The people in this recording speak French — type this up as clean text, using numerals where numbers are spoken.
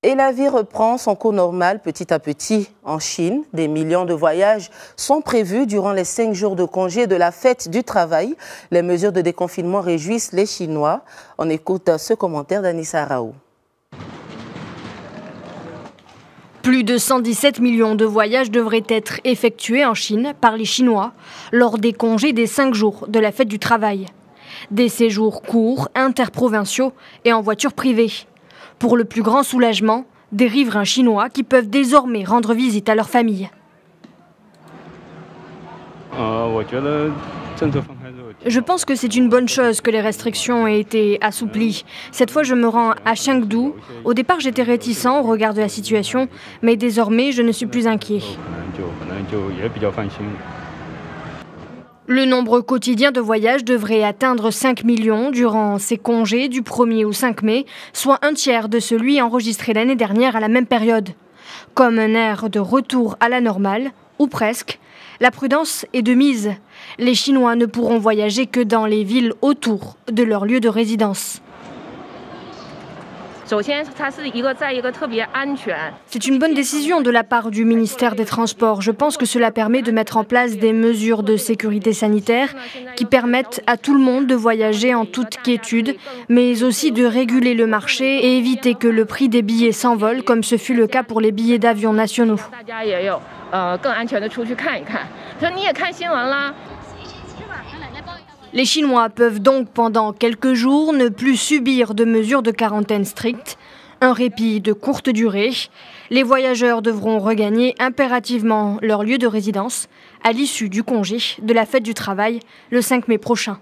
Et la vie reprend son cours normal petit à petit en Chine. Des millions de voyages sont prévus durant les 5 jours de congé de la fête du travail. Les mesures de déconfinement réjouissent les Chinois. On écoute ce commentaire d'Anissa Raoult. Plus de 117 millions de voyages devraient être effectués en Chine par les Chinois lors des congés des 5 jours de la fête du travail. Des séjours courts, interprovinciaux et en voiture privée. Pour le plus grand soulagement des riverains chinois qui peuvent désormais rendre visite à leur famille. Je pense que c'est une bonne chose que les restrictions aient été assouplies. Cette fois, je me rends à Chengdu. Au départ, j'étais réticent au regard de la situation, mais désormais, je ne suis plus inquiet. Le nombre quotidien de voyages devrait atteindre 5 millions durant ces congés du 1er au 5 mai, soit un tiers de celui enregistré l'année dernière à la même période. Comme un air de retour à la normale, ou presque, la prudence est de mise. Les Chinois ne pourront voyager que dans les villes autour de leur lieu de résidence. C'est une bonne décision de la part du ministère des Transports. Je pense que cela permet de mettre en place des mesures de sécurité sanitaire qui permettent à tout le monde de voyager en toute quiétude, mais aussi de réguler le marché et éviter que le prix des billets s'envole, comme ce fut le cas pour les billets d'avion nationaux. Les Chinois peuvent donc pendant quelques jours ne plus subir de mesures de quarantaine strictes, un répit de courte durée. Les voyageurs devront regagner impérativement leur lieu de résidence à l'issue du congé de la fête du travail le 5 mai prochain.